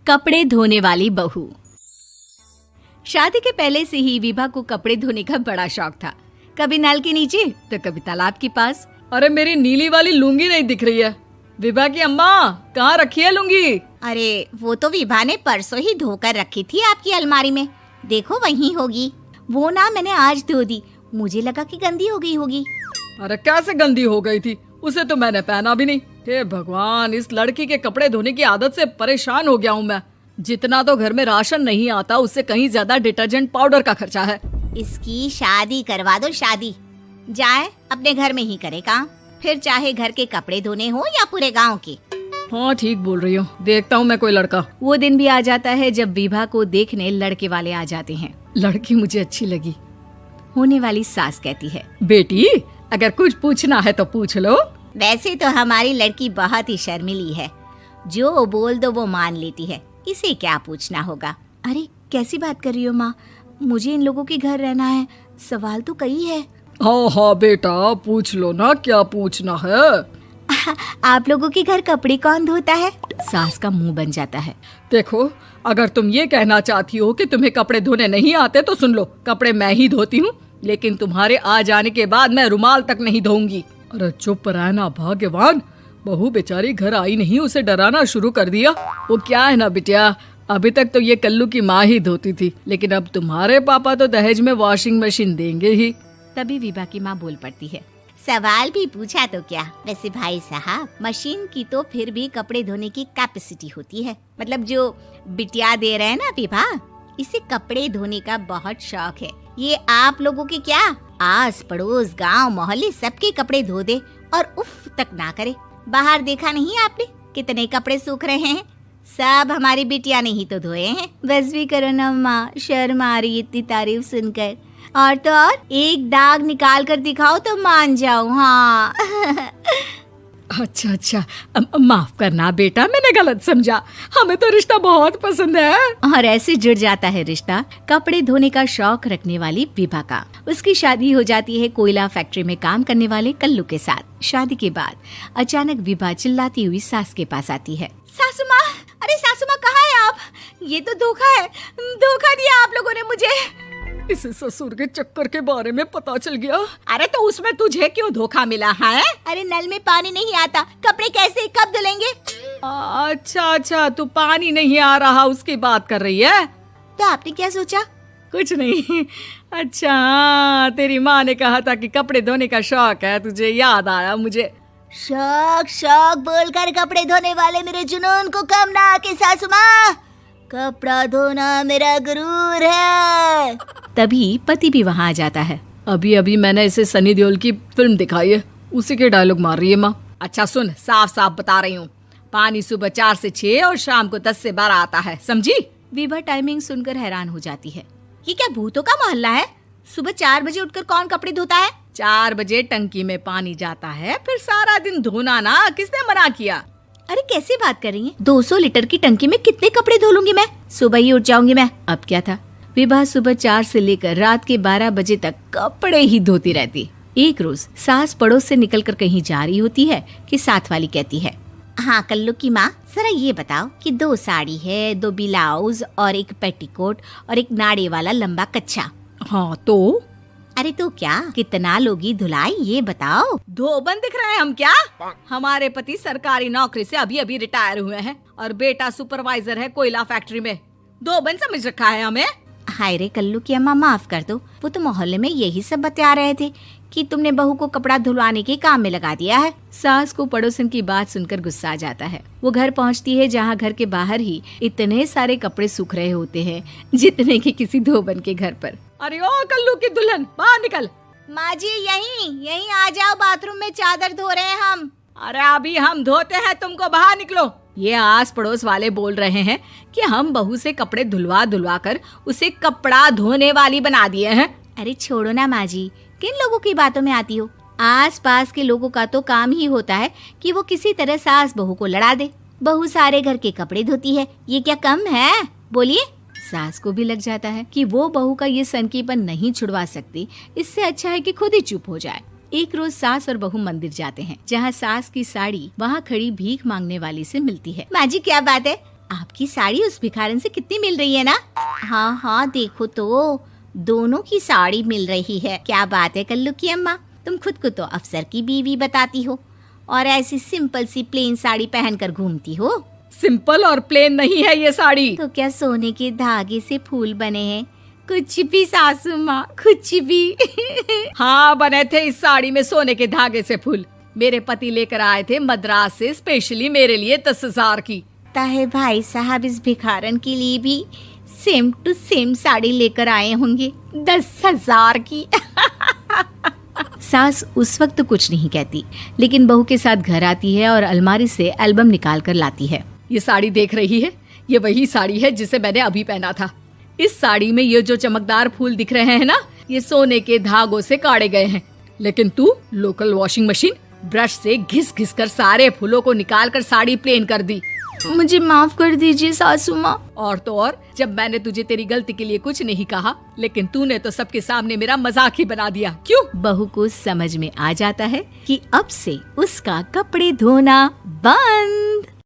कपड़े धोने वाली बहू। शादी के पहले से ही विभा को कपड़े धोने का बड़ा शौक था। कभी नल के नीचे तो कभी तालाब के पास। अरे मेरी नीली वाली लुंगी नहीं दिख रही है। विभा की अम्मा, कहाँ रखी है लुंगी? अरे वो तो विभा ने परसों ही धोकर रखी थी आपकी अलमारी में, देखो वहीं होगी। वो ना मैंने आज धो दी, मुझे लगा कि गंदी हो गई होगी। अरे कैसे गंदी हो गई थी? उसे तो मैंने पहना भी नहीं। हे भगवान, इस लड़की के कपड़े धोने की आदत से परेशान हो गया हूँ मैं। जितना तो घर में राशन नहीं आता, उससे कहीं ज्यादा डिटर्जेंट पाउडर का खर्चा है। इसकी शादी करवा दो, शादी जाए अपने घर में ही करे काम, फिर चाहे घर के कपड़े धोने हो या पूरे गांव के। हाँ ठीक बोल रही हूँ, देखता हूँ मैं कोई लड़का। वो दिन भी आ जाता है जब विभा को देखने लड़के वाले आ जाते हैं। लड़की मुझे अच्छी लगी। होने वाली सास कहती है, बेटी अगर कुछ पूछना है तो पूछ लो। वैसे तो हमारी लड़की बहुत ही शर्मीली है, जो बोल दो वो मान लेती है, इसे क्या पूछना होगा। अरे कैसी बात कर रही हो माँ, मुझे इन लोगों के घर रहना है, सवाल तो कई है। हाँ हाँ बेटा, पूछ लो ना, क्या पूछना है। आप लोगों के घर कपड़े कौन धोता है? सास का मुंह बन जाता है। देखो, अगर तुम ये कहना चाहती हो कि तुम्हें कपड़े धोने नहीं आते तो सुन लो, कपड़े मैं ही धोती हूँ, लेकिन तुम्हारे आ जाने के बाद मैं रुमाल तक नहीं धोऊंगी। अरे चुप रहना भाग्यवान, बहू बेचारी घर आई नहीं, उसे डराना शुरू कर दिया। वो क्या है ना बिटिया, अभी तक तो ये कल्लू की माँ ही धोती थी, लेकिन अब तुम्हारे पापा तो दहेज में वॉशिंग मशीन देंगे ही। तभी विभा की माँ बोल पड़ती है, सवाल भी पूछा तो क्या। वैसे भाई साहब, मशीन की तो फिर भी कपड़े धोने की कैपेसिटी होती है। मतलब जो बिटिया दे रहे हैं ना विभा, इसे कपड़े धोने का बहुत शौक है। ये आप लोगों के क्या, आस पड़ोस गांव मोहल्ले सबके कपड़े धो दे और उफ तक ना करे। बाहर देखा नहीं आपने कितने कपड़े सूख रहे हैं? सब हमारी बिटिया ने ही तो धोए हैं। बस भी करो ना माँ, शर्म आ रही इतनी तारीफ सुनकर। और तो और एक दाग निकाल कर दिखाओ तो मान जाऊं। हाँ अच्छा, माफ करना बेटा, मैंने गलत समझा। हमें तो रिश्ता बहुत पसंद है। और ऐसे जुड़ जाता है रिश्ता कपड़े धोने का शौक रखने वाली विभा का। उसकी शादी हो जाती है कोयला फैक्ट्री में काम करने वाले कल्लू के साथ। शादी के बाद अचानक विभा चिल्लाती हुई सास के पास आती है। सासू माँ, अरे सासू माँ कहाँ है आप? ये तो धोखा है, धोखा दिया आप लोगों ने मुझे। इसे ससुर के चक्कर के बारे में पता चल गया। अरे तो उसमें तुझे क्यों धोखा मिला है? अरे नल में पानी नहीं आता, कपड़े कैसे कब धुलेंगे? अच्छा, तू पानी नहीं आ रहा उसकी बात कर रही है। तो आपने क्या सोचा? कुछ नहीं। अच्छा, तेरी माँ ने कहा था कि कपड़े धोने का शौक है, तुझे याद आया मुझे। शौक बोलकर कपड़े धोने वाले मेरे जुनून को कम ना आके सासू माँ, कपड़ा धोना मेरा गुरूर है। तभी पति भी वहाँ आ जाता है। अभी मैंने इसे सनी देओल की फिल्म दिखाई है, उसी के डायलॉग मार रही है माँ। अच्छा सुन, साफ साफ बता रही हूँ, पानी सुबह 4 से 6 और शाम को 10 से 12 आता है, समझी? विभा टाइमिंग सुनकर हैरान हो जाती है। ये क्या भूतों का मोहल्ला है? सुबह 4 बजे उठकर कौन कपड़े धोता है? 4 बजे टंकी में पानी जाता है, फिर सारा दिन धोना ना, किसने मना किया? अरे कैसी बात कर रही हैं? 200 लीटर की टंकी में कितने कपड़े धो लूंगी मैं? सुबह ही उठ जाऊंगी मैं। अब क्या था, विभा सुबह 4 से लेकर रात के 12 बजे तक कपड़े ही धोती रहती। एक रोज सास पड़ोस से निकलकर कहीं जा रही होती है कि साथ वाली कहती है, हाँ कल्लू की माँ, जरा ये बताओ कि 2 साड़ी है, 2 ब्लाउज और एक पेटीकोट और एक नाड़े वाला लंबा कच्छा। हाँ तो? अरे तो क्या, कितना लोगी धुलाई ये बताओ। धोबन दिख रहे हैं हम क्या? हमारे पति सरकारी नौकरी से अभी रिटायर हुए हैं और बेटा सुपरवाइजर है कोयला फैक्ट्री में। धोबन समझ रखा है हमें? हाय रे कल्लू की अम्मा, माफ कर दो, वो तो मोहल्ले में यही सब बता रहे थे कि तुमने बहू को कपड़ा धुलवाने के काम में लगा दिया है। सास को पड़ोसन की बात सुनकर गुस्सा आ जाता है। वो घर पहुंचती है जहां घर के बाहर ही इतने सारे कपड़े सूख रहे होते हैं जितने कि किसी धोबन के घर पर। अरे ओ कल्लू की दुल्हन, बाहर निकल। माँ जी यहीं आ जाओ, बाथरूम में चादर धो रहे हैं हम। अरे अभी हम धोते हैं, तुमको बाहर निकलो। ये आस पड़ोस वाले बोल रहे हैं कि हम बहू से कपड़े धुलवा कर उसे कपड़ा धोने वाली बना दिए हैं। अरे छोड़ो ना माँ जी, किन लोगों की बातों में आती हो? आस पास के लोगों का तो काम ही होता है कि वो किसी तरह सास बहू को लड़ा दे। बहू सारे घर के कपड़े धोती है, ये क्या कम है? बोलिए। सास को भी लग जाता है कि वो बहू का ये सनकीपन नहीं छुड़वा सकती, इससे अच्छा है कि खुद ही चुप हो जाए। एक रोज सास और बहू मंदिर जाते हैं, जहाँ सास की साड़ी वहाँ खड़ी भीख मांगने वाली से मिलती है। माँ जी क्या बात है, आपकी साड़ी उस भिखारन से कितनी मिल रही है ना? हाँ हाँ, देखो तो दोनों की साड़ी मिल रही है। क्या बात है कल्लू की अम्मा, तुम खुद को तो अफसर की बीवी बताती हो और ऐसी सिंपल सी प्लेन साड़ी पहनकर घूमती हो। सिंपल और प्लेन नहीं है ये साड़ी। तो क्या सोने के धागे से फूल बने हैं? कुछ भी सासू माँ, कुछ भी। हाँ, बने थे इस साड़ी में सोने के धागे से फूल। मेरे पति लेकर आए थे मद्रास से स्पेशली मेरे लिए 10,000 की। ताहे भाई साहब इस भिखारन के लिए भी सेम टू सेम साड़ी लेकर आए होंगे 10,000 की। सास उस वक्त कुछ नहीं कहती, लेकिन बहू के साथ घर आती है और अलमारी से एल्बम निकाल कर लाती है। ये साड़ी देख रही है, ये वही साड़ी है जिसे मैंने अभी पहना था। इस साड़ी में ये जो चमकदार फूल दिख रहे हैं ना, ये सोने के धागों से काढ़े गए हैं। लेकिन तू लोकल वॉशिंग मशीन ब्रश से घिस घिस कर सारे फूलों को निकाल कर साड़ी प्लेन कर दी। मुझे माफ कर दीजिए सासू माँ। और तो और, जब मैंने तुझे तेरी गलती के लिए कुछ नहीं कहा, लेकिन तूने तो सबके सामने मेरा मजाक ही बना दिया। क्यों? बहू को समझ में आ जाता है कि अब से उसका कपड़े धोना बंद।